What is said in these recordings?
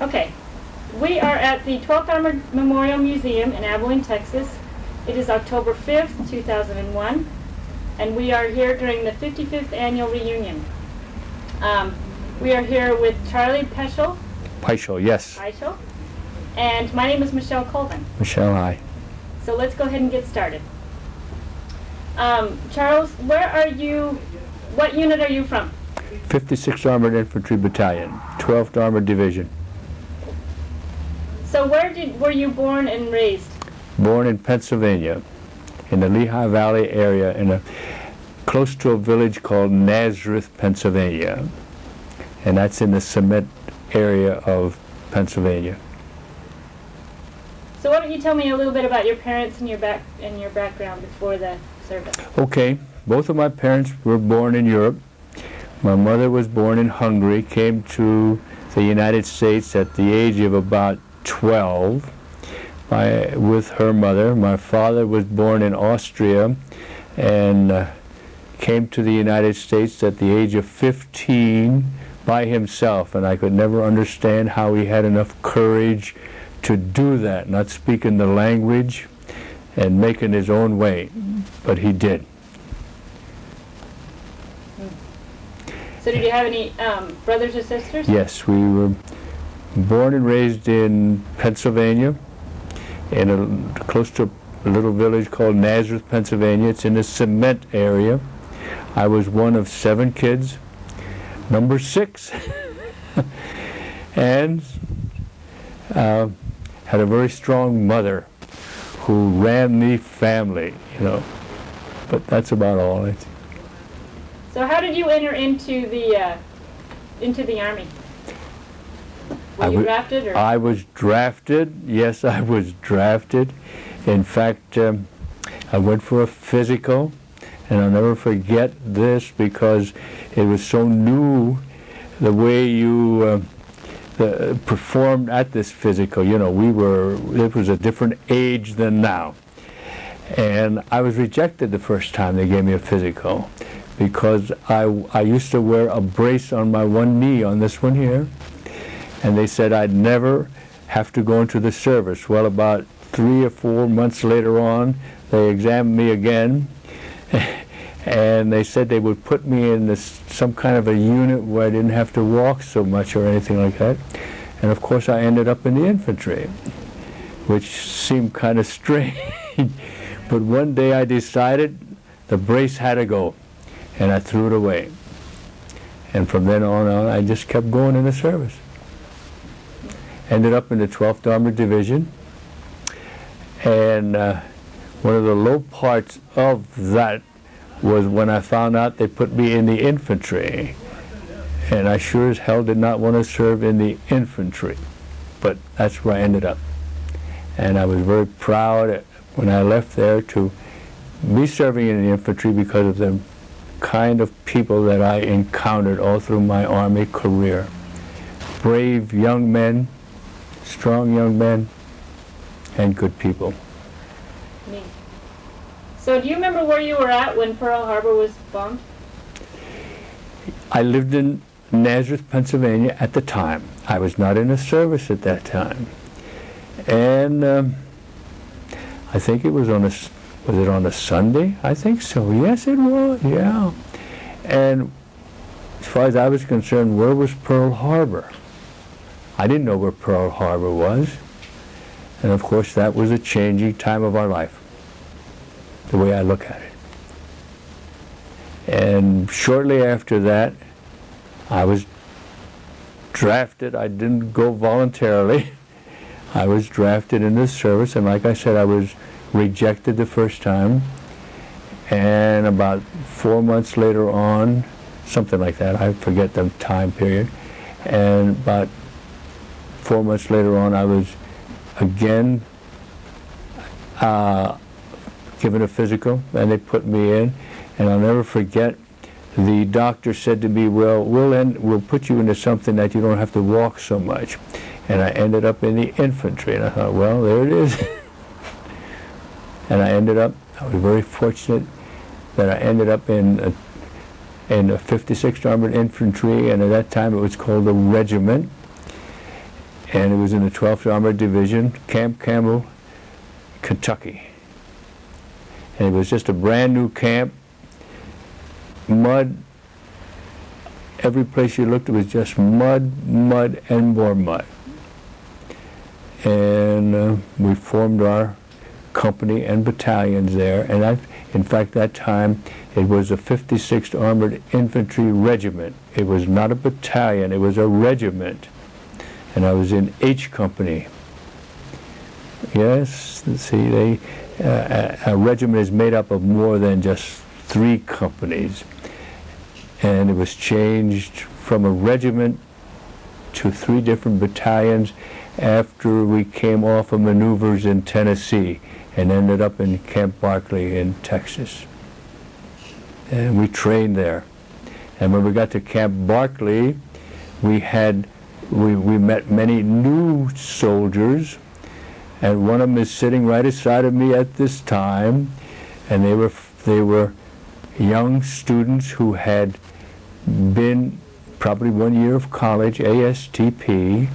Okay, we are at the 12th Armored Memorial Museum in Abilene, Texas. It is October 5th, 2001, and we are here during the 55th annual reunion. We are here with Charlie Peischl. Peischl, yes. Peischl. And my name is Michelle Colvin. Michelle, hi. So let's go ahead and get started. Charles, where are you, what unit are you from? 56th Armored Infantry Battalion, 12th Armored Division. So were you born and raised? Born in Pennsylvania, in the Lehigh Valley area, close to a village called Nazareth, Pennsylvania. And that's in the cement area of Pennsylvania. So why don't you tell me a little bit about your parents and your background before the service? Okay, both of my parents were born in Europe. My mother was born in Hungary, came to the United States at the age of about 12 with her mother. My father was born in Austria and came to the United States at the age of 15 by himself, and I could never understand how he had enough courage to do that, not speaking the language and making his own way, but he did. So did you have any brothers or sisters? Yes, we were born and raised in Pennsylvania, close to a little village called Nazareth, Pennsylvania. It's in the cement area. I was one of 7 kids, number 6, and had a very strong mother who ran the family, you know. But that's about all. So how did you enter into the Army? Were you drafted? Or? I was drafted. Yes, I was drafted. In fact, I went for a physical, and I'll never forget this because it was so new, the way you performed at this physical. You know, it was a different age than now. And I was rejected the first time they gave me a physical because I used to wear a brace on my one knee, on this one here, and they said I'd never have to go into the service. Well, about 3 or 4 months later on, they examined me again, and they said they would put me in some kind of a unit where I didn't have to walk so much or anything like that. And of course I ended up in the infantry, which seemed kind of strange. But one day I decided the brace had to go, and I threw it away. And from then on I just kept going in the service. Ended up in the 12th Armored Division, and one of the low parts of that was when I found out they put me in the infantry, and I sure as hell did not want to serve in the infantry, but that's where I ended up. And I was very proud when I left there to be serving in the infantry because of the kind of people that I encountered all through my Army career. Brave young men, strong young men, and good people. Neat. So do you remember where you were at when Pearl Harbor was bombed? I lived in Nazareth, Pennsylvania at the time. I was not in the service at that time. And I think it was was it on a Sunday? I think so. Yes, it was, yeah. And as far as I was concerned, where was Pearl Harbor? I didn't know where Pearl Harbor was. And of course that was a changing time of our life, the way I look at it. And shortly after that, I was drafted. I didn't go voluntarily. I was drafted into the service, and like I said, I was rejected the first time. And about 4 months later on, something like that, I forget the time period, and about 4 months later on, I was again given a physical, and they put me in. And I'll never forget, the doctor said to me, well, we'll put you into something that you don't have to walk so much. And I ended up in the infantry, and I thought, well, there it is. And I was very fortunate that I ended up in the 56th Armored Infantry, and at that time it was called a regiment. and it was in the 12th Armored Division, Camp Campbell, Kentucky. And it was just a brand new camp, mud. Every place you looked, it was just mud, mud, and more mud. And we formed our company and battalions there. And in fact, that time, it was the 56th Armored Infantry Regiment. It was not a battalion, it was a regiment. And I was in H Company. Yes, see, a regiment is made up of more than just 3 companies. And it was changed from a regiment to 3 different battalions after we came off of maneuvers in Tennessee and ended up in Camp Barkley in Texas. And we trained there. And when we got to Camp Barkley, we met many new soldiers, and one of them is sitting right aside of me at this time, and they were young students who had been probably 1 year of college, ASTP,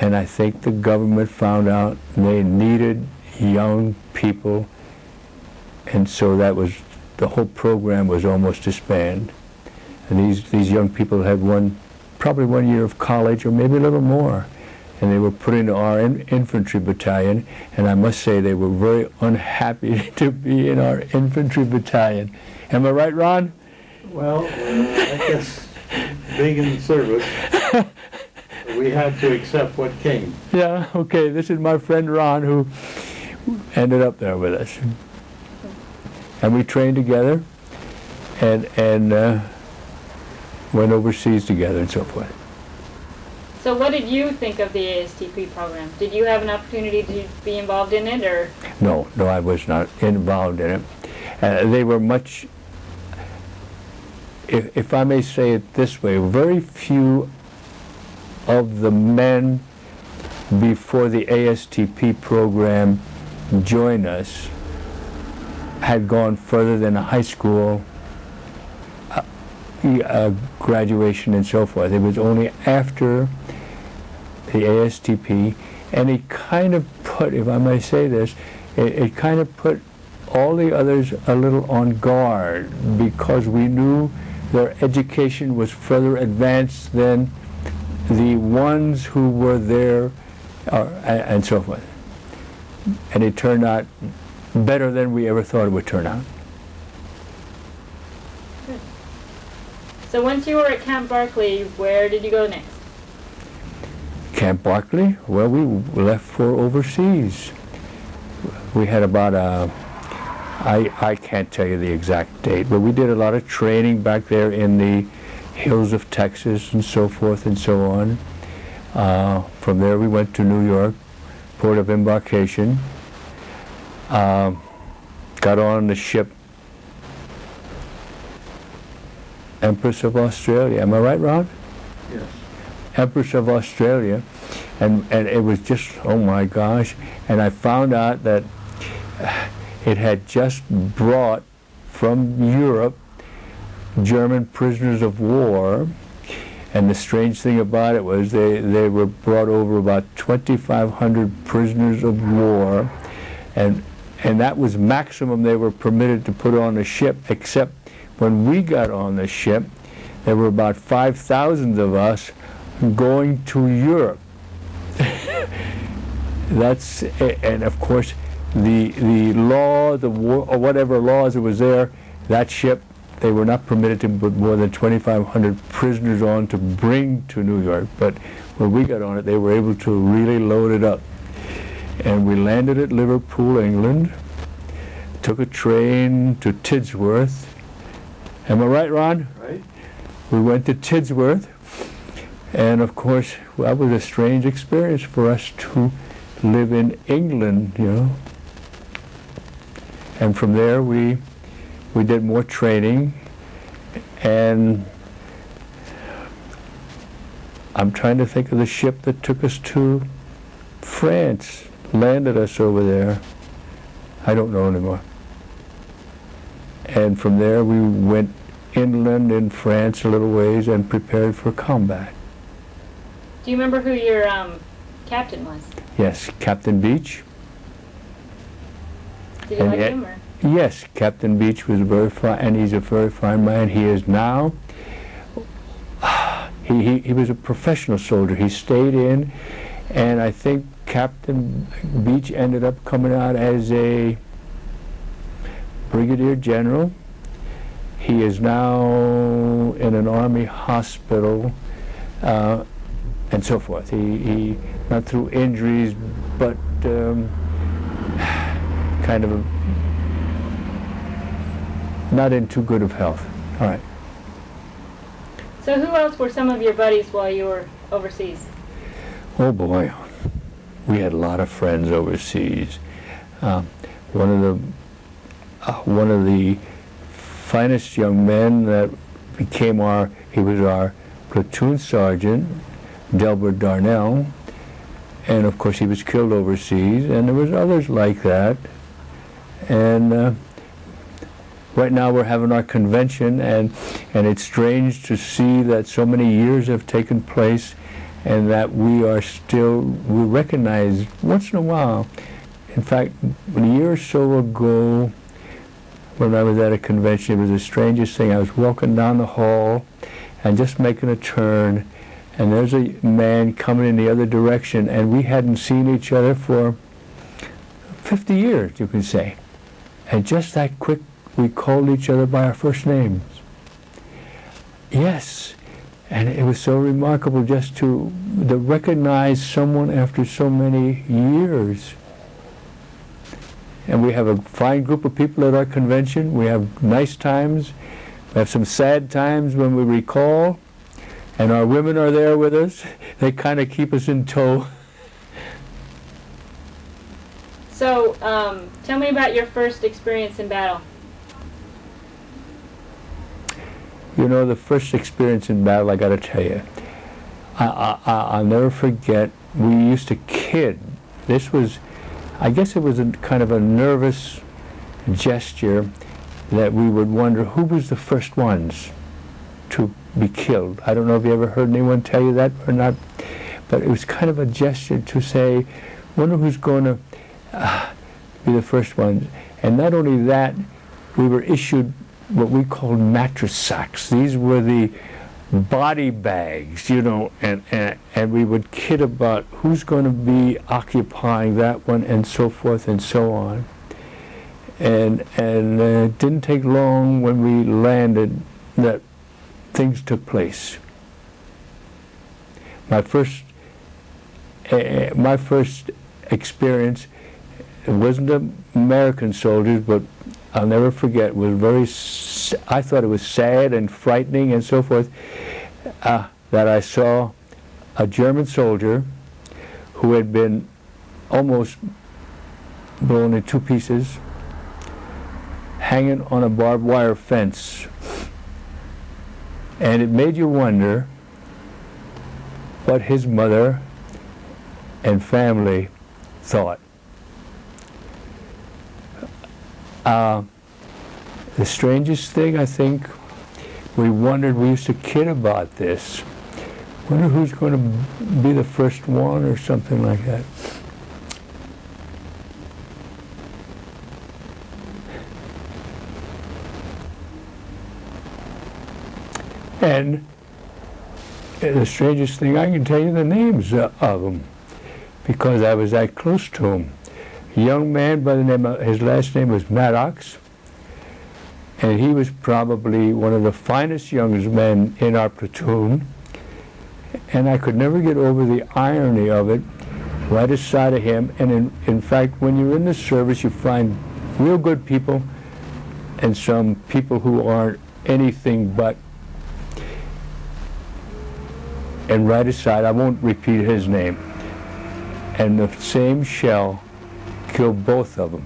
and I think the government found out they needed young people, and so the whole program was almost disbanded. And these young people had probably 1 year of college, or maybe a little more, and they were put into our infantry battalion, and I must say they were very unhappy to be in our infantry battalion. Am I right, Ron? Well, I guess being in the service, we had to accept what came. Yeah, okay, this is my friend Ron who ended up there with us. And we trained together and went overseas together and so forth. So what did you think of the ASTP program? Did you have an opportunity to be involved in it, or? No, I was not involved in it. They were much, if I may say it this way, very few of the men before the ASTP program joined us had gone further than a high school graduation and so forth. It was only after the ASTP, and it kind of put, if I may say this, it kind of put all the others a little on guard, because we knew their education was further advanced than the ones who were there and so forth. And it turned out better than we ever thought it would turn out. So once you were at Camp Barkley, where did you go next? Camp Barkley? Well, we left for overseas. We had about I can't tell you the exact date, but we did a lot of training back there in the hills of Texas and so forth and so on. From there we went to New York, port of embarkation. Got on the ship Empress of Australia. Am I right, Ron? Yes. Empress of Australia, and it was just, oh my gosh, and I found out that it had just brought from Europe German prisoners of war, and the strange thing about it was they were brought over about 2,500 prisoners of war, and that was maximum they were permitted to put on the ship, except when we got on the ship, there were about 5,000 of us going to Europe. That's, and of course, the law, the war, or whatever laws it was there, that ship, they were not permitted to put more than 2,500 prisoners on to bring to New York. But when we got on it, they were able to really load it up. And we landed at Liverpool, England, took a train to Tidsworth. Am I right, Ron? Right. We went to Tidsworth, and of course, that was a strange experience for us to live in England, you know. And from there, we did more training, and I'm trying to think of the ship that took us to France, landed us over there. I don't know anymore. And from there, we went inland in France a little ways and prepared for combat. Do you remember who your captain was. Yes, Captain Beach. Did you And like yet- him? Or? Yes, Captain Beach was very fine, and he's a very fine man. He is now. He was a professional soldier. He stayed in, and I think Captain Beach ended up coming out as a brigadier general. He is now in an army hospital, and so forth. He not through injuries, but kind of not in too good of health. All right. So who else were some of your buddies while you were overseas? Oh boy, we had a lot of friends overseas. One of the finest young men that became he was our platoon sergeant, Delbert Darnell, and of course he was killed overseas, and there was others like that. And right now we're having our convention, and it's strange to see that so many years have taken place and that we recognize once in a while. In fact, a year or so ago, when I was at a convention, it was the strangest thing. I was walking down the hall and just making a turn, and there's a man coming in the other direction, and we hadn't seen each other for 50 years, you can say. And just that quick, we called each other by our first names. Yes, and it was so remarkable just to recognize someone after so many years. And we have a fine group of people at our convention. We have nice times. We have some sad times when we recall, and our women are there with us. They kind of keep us in tow. So tell me about your first experience in battle. You know, the first experience in battle, I got to tell you, I'll never forget. We used to kid. This was, I guess it was a kind of a nervous gesture that we would wonder who was the first ones to be killed. I don't know if you ever heard anyone tell you that or not, but it was kind of a gesture to say, wonder who's going to be the first ones. And not only that, we were issued what we called mattress sacks. These were the body bags, you know, and we would kid about who's going to be occupying that one, and so forth and so on. And it didn't take long when we landed that things took place. My first experience, it wasn't American soldiers, but I'll never forget, was I thought it was sad and frightening and so forth, that I saw a German soldier who had been almost blown in two pieces, hanging on a barbed wire fence. And it made you wonder what his mother and family thought. The strangest thing, I think, we used to kid about this. Wonder who's going to be the first one or something like that. And the strangest thing, I can tell you the names of them because I was that close to them. A young man by the name of, his last name was Maddox, and he was probably one of the finest young men in our platoon, and I could never get over the irony of it, right aside of him. And in fact, when you're in the service, you find real good people and some people who aren't anything but. And right aside, I won't repeat his name, and the same shell killed both of them.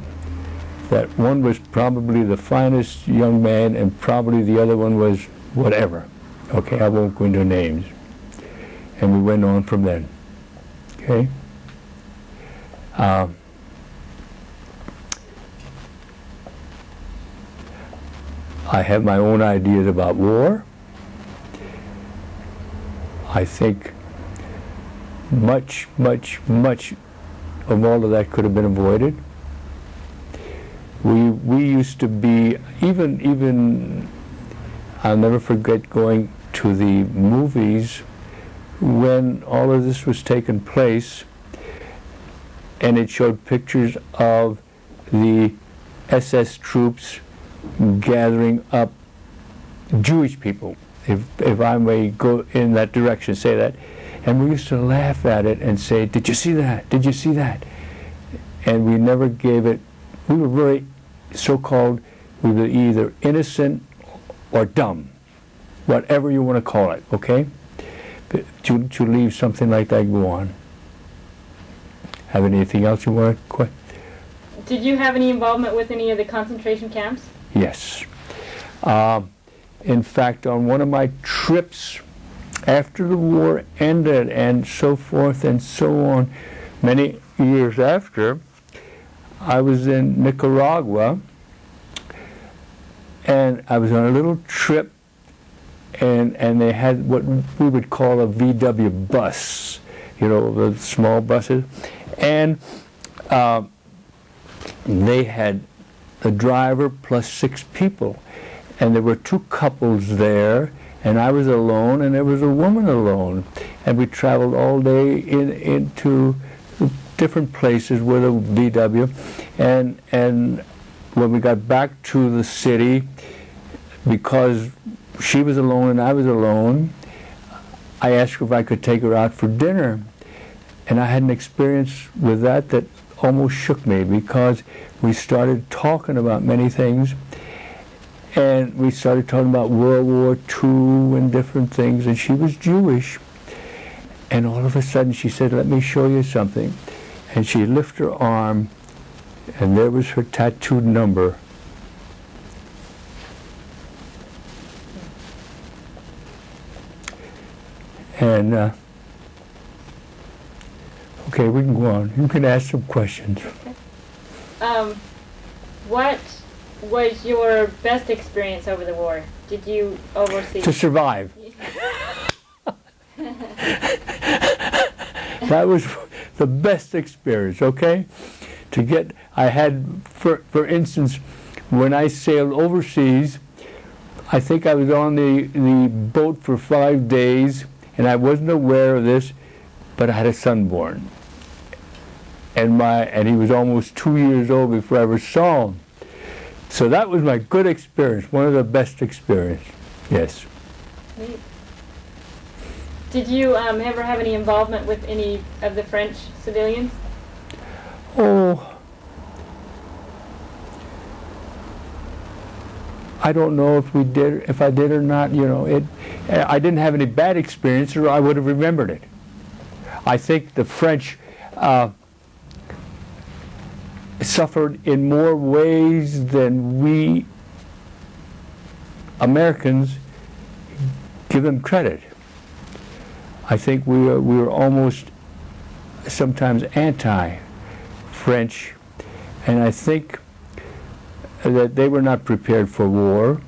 That one was probably the finest young man, and probably the other one was whatever. Okay, I won't go into names. And we went on from then. Okay? I have my own ideas about war. I think much, much, much of all of that could have been avoided. We used to be, even I'll never forget going to the movies when all of this was taking place, and it showed pictures of the SS troops gathering up Jewish people, if I may go in that direction, say that. And we used to laugh at it and say, "Did you see that? Did you see that?" And we never gave it, we were very so-called, we were either innocent or dumb, whatever you want to call it, okay? But to leave something like that go on. Have anything else you want to question? Did you have any involvement with any of the concentration camps? Yes. In fact, on one of my trips after the war ended and so forth and so on, many years after, I was in Nicaragua, and I was on a little trip, and they had what we would call a VW bus, you know, the small buses, and they had a driver plus 6 people, and there were 2 couples there, and I was alone, and there was a woman alone, and we traveled all day into different places with a VW, and when we got back to the city, because she was alone and I was alone, I asked her if I could take her out for dinner, and I had an experience with that almost shook me, because we started talking about many things, and we started talking about World War II and different things, and she was Jewish, and all of a sudden she said, "Let me show you something," and she lifted her arm, and there was her tattooed number. And okay, we can go on. You can ask some questions. What was your best experience over the war? Did you oversee? To survive. That was the best experience, okay? I had, for instance, when I sailed overseas, I think I was on the boat for 5 days, and I wasn't aware of this, but I had a son born. And he was almost 2 years old before I ever saw him. So that was my good experience, one of the best experiences, yes. Great. Did you ever have any involvement with any of the French civilians? Oh, I don't know if I did or not, you know. I didn't have any bad experience, or I would have remembered it. I think the French suffered in more ways than we Americans give them credit. I think we were almost sometimes anti-French, and I think that they were not prepared for war,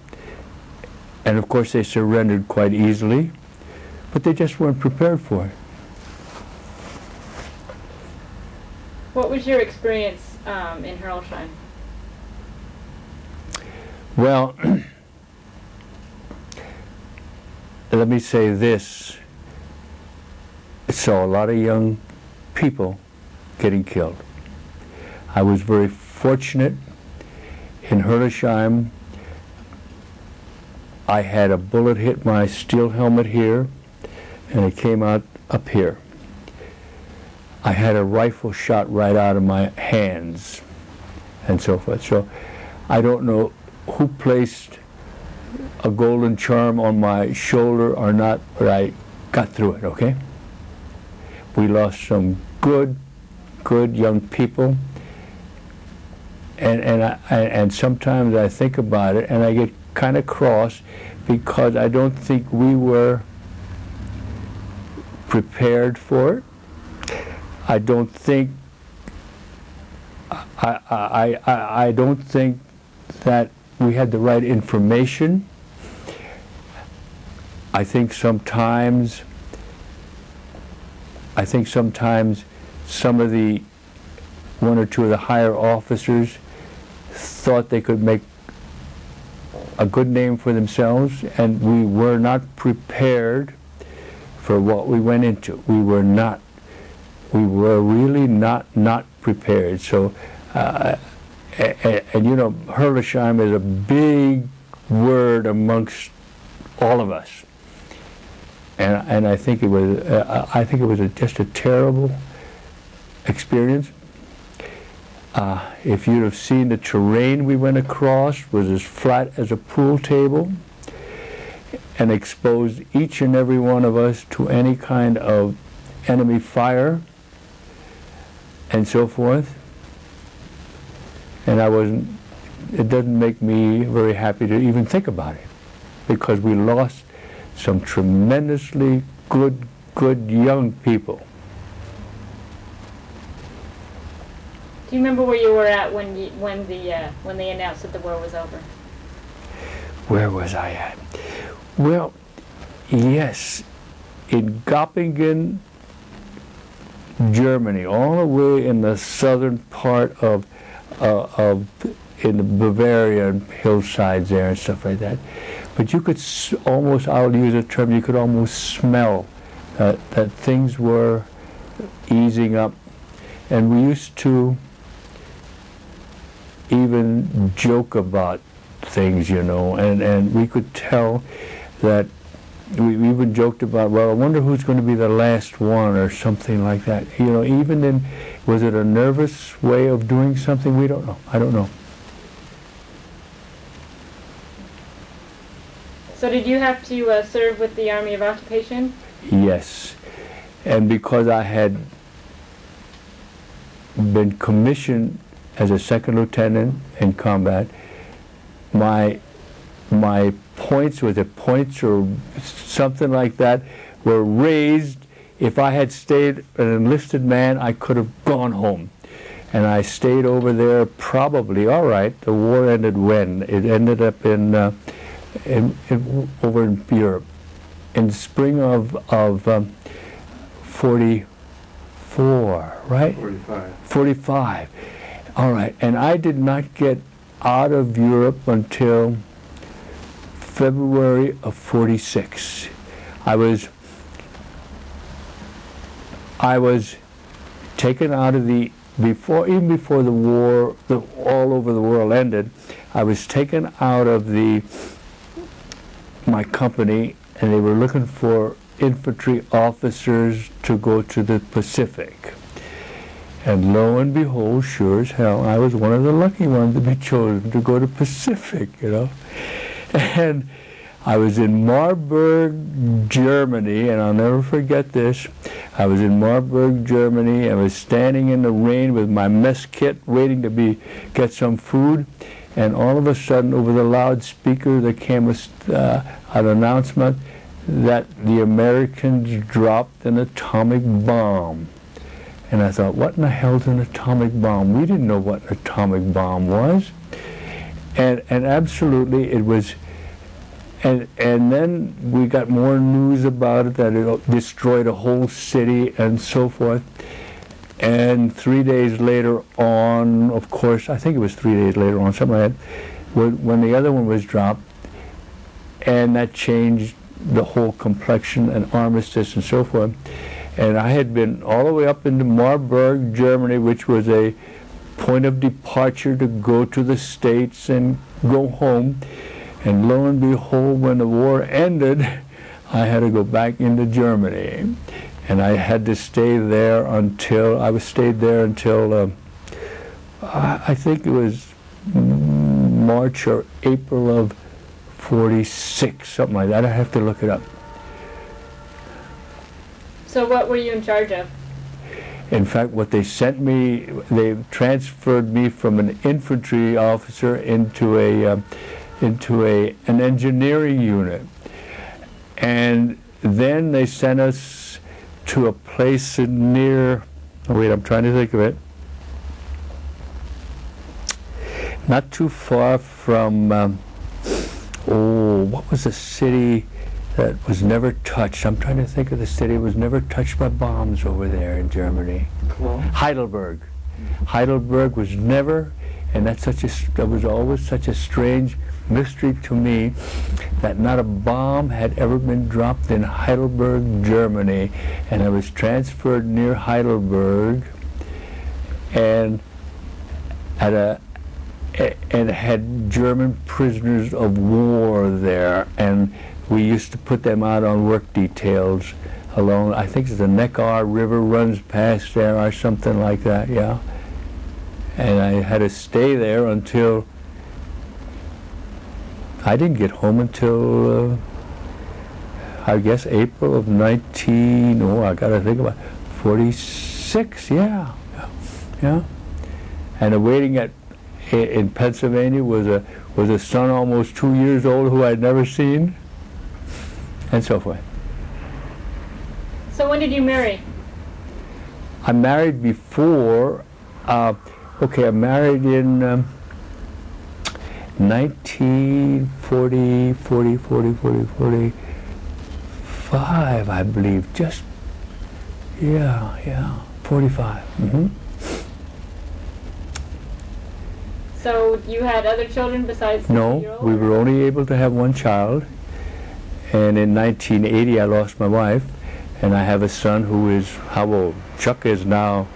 and of course they surrendered quite easily, but they just weren't prepared for it. What was your experience in Heroldsheim? Well, let me say this. I saw a lot of young people getting killed. I was very fortunate. In Heroldsheim, I had a bullet hit my steel helmet here, and it came out up here. I had a rifle shot right out of my hands, and so forth. So I don't know who placed a golden charm on my shoulder or not, but I got through it, okay? We lost some good young people, and sometimes I think about it and I get kind of cross, because I don't think we were prepared for it. I don't think I don't think that we had the right information. I think sometimes I think sometimes some of the one or two of the higher officers thought they could make a good name for themselves, and we were not prepared for what we went into. We were really not prepared. So, and you know, Herlesheim is a big word amongst all of us, and I think it was just a terrible experience. If you'd have seen the terrain we went across was as flat as a pool table and exposed each and every one of us to any kind of enemy fire and so forth. And it doesn't make me very happy to even think about it, because we lost some tremendously good young people. Do you remember where you were at when they announced that the war was over? Where was I at? Well, yes, in Göppingen, Germany, all the way in the southern part of in the Bavarian hillsides there and stuff like that. But you could almost, I'll use a term, you could almost smell that things were easing up. And we used to even joke about things, you know, and we could tell that we even joked about, well, I wonder who's going to be the last one or something like that. You know, even in, was it a nervous way of doing something? We don't know. I don't know. So did you have to serve with the Army of Occupation? Yes. And because I had been commissioned as a second lieutenant in combat, my points, was it points or something like that, were raised. If I had stayed an enlisted man, I could have gone home. And I stayed over there probably, all right, the war ended when? It ended up over in Europe in the spring of 44, right? 45. All right, and I did not get out of Europe until February of 46. I was taken out of even before the war, all over the world ended, I was taken out of my company, and they were looking for infantry officers to go to the Pacific. And lo and behold, sure as hell, I was one of the lucky ones to be chosen to go to Pacific, you know. And I was in Marburg, Germany, and I'll never forget this. I was in Marburg, Germany. I was standing in the rain with my mess kit waiting to get some food. And all of a sudden, over the loudspeaker, there came an announcement that the Americans dropped an atomic bomb. And I thought, what in the hell's an atomic bomb? We didn't know what an atomic bomb was. And absolutely it was, and then we got more news about it, that it destroyed a whole city and so forth. And 3 days later on, of course, I think it was 3 days later on, something like that, when the other one was dropped, and that changed the whole complexion and armistice and so forth. And I had been all the way up into Marburg, Germany, which was a point of departure to go to the States and go home. And lo and behold, when the war ended, I had to go back into Germany. And I had to stay there until, I think it was March or April of 46, something like that. I have to look it up. So what were you in charge of? In fact, what they sent me, they transferred me from an infantry officer into an engineering unit. And then they sent us to a place near, oh wait, I'm trying to think of it. Not too far from, what was the city that was never touched. I'm trying to think of the city that was never touched by bombs over there in Germany. Cool. Heidelberg. Heidelberg was never, and that was always such a strange mystery to me, that not a bomb had ever been dropped in Heidelberg, Germany, and I was transferred near Heidelberg, and had German prisoners of war there, and we used to put them out on work details along, I think the Neckar River runs past there or something like that, yeah. And I had to stay there until, I didn't get home until, I guess April of I gotta think about it, 46, yeah. And waiting in Pennsylvania was a son almost 2 years old who I'd never seen, and so forth. So when did you marry? I married before, I married in 1945, I believe, 45. Mm-hmm. So you had other children besides the No, 3-year-old? we were only able to have one child, and in 1980 I lost my wife, and I have a son who is, how old? Chuck is now,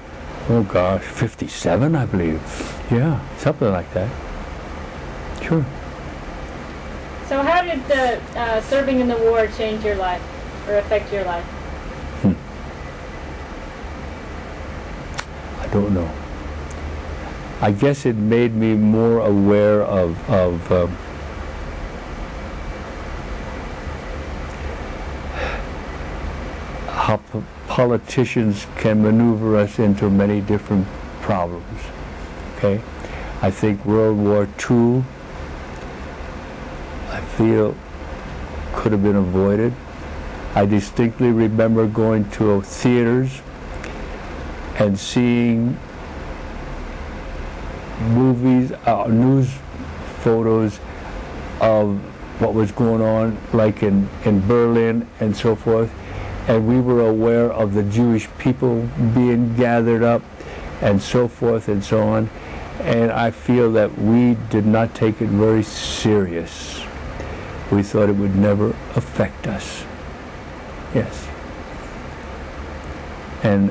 57, I believe. Yeah, something like that. Sure. So how did serving in the war change your life, or affect your life? I don't know. I guess it made me more aware of how politicians can maneuver us into many different problems. Okay? I think World War II, I feel, could have been avoided. I distinctly remember going to theaters and seeing movies, news photos of what was going on, like in Berlin and so forth, and we were aware of the Jewish people being gathered up and so forth and so on, and I feel that we did not take it very serious. We thought it would never affect us. Yes. And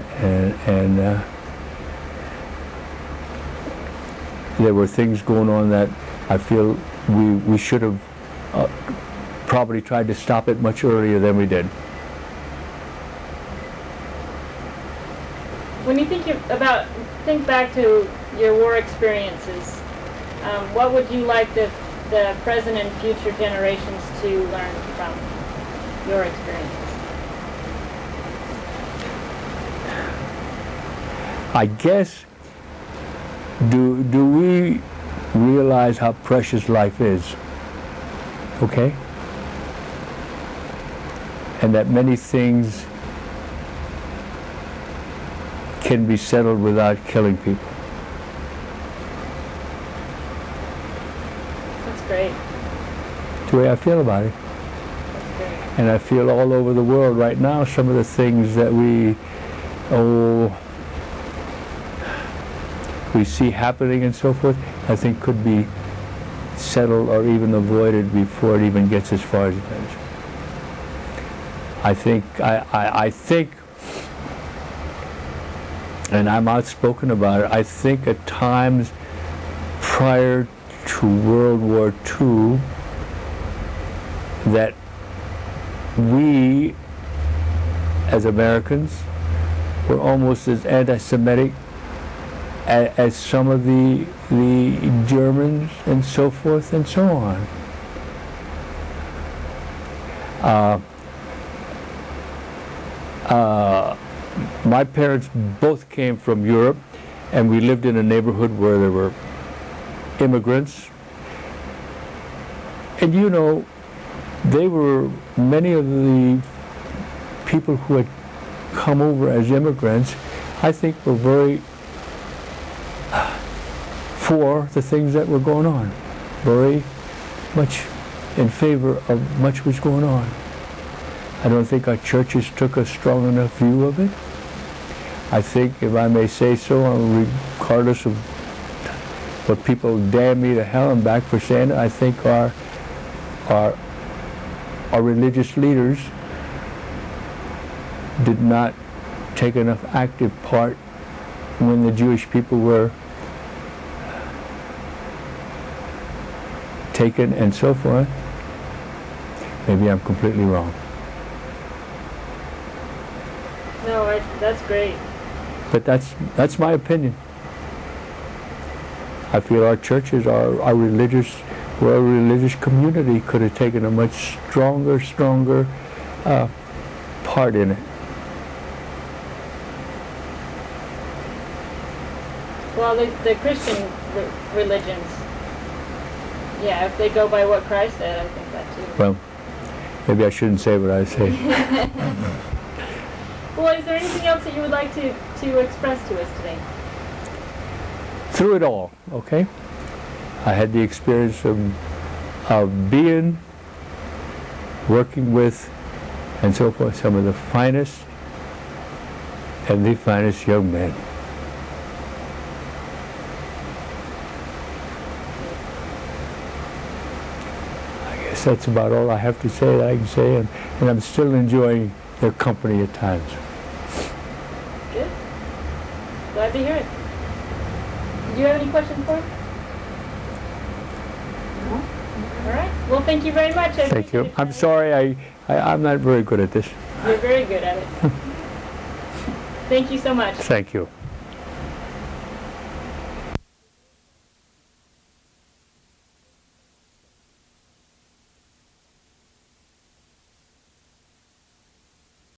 there were things going on that I feel we should have probably tried to stop it much earlier than we did. When you think back to your war experiences, what would you like the present and future generations to learn from your experiences? I guess, do we realize how precious life is? Okay? And that many things can be settled without killing people. That's great. That's the way I feel about it. That's great. And I feel all over the world right now some of the things that we see happening and so forth, I think could be settled or even avoided before it even gets as far as it does. I think, and I'm outspoken about it, I think at times prior to World War II that we as Americans were almost as anti-Semitic as some of the Germans and so forth and so on. My parents both came from Europe, and we lived in a neighborhood where there were immigrants. And you know, many of the people who had come over as immigrants, I think were very for the things that were going on, very much in favor of much was going on. I don't think our churches took a strong enough view of it. I think, if I may say so, regardless of what people damn me to hell and back for saying it, I think our religious leaders did not take enough active part when the Jewish people were taken and so forth. Maybe I'm completely wrong. No, that's great. But that's my opinion. I feel our churches, we're a religious community, could have taken a much stronger part in it. Well, the Christian religions, yeah, if they go by what Christ said, I think that too. Well, maybe I shouldn't say what I say. Well, is there anything else that you would like to express to us today? Through it all, okay? I had the experience of being, working with, and so forth, some of the finest and the finest young men. I guess that's about all I have to say that I can say, and I'm still enjoying their company at times. Good. Glad to hear it. Do you have any questions for him? No. All right. Well, thank you very much. Thank you. I'm sorry, I'm not very good at this. You're very good at it. Thank you so much. Thank you.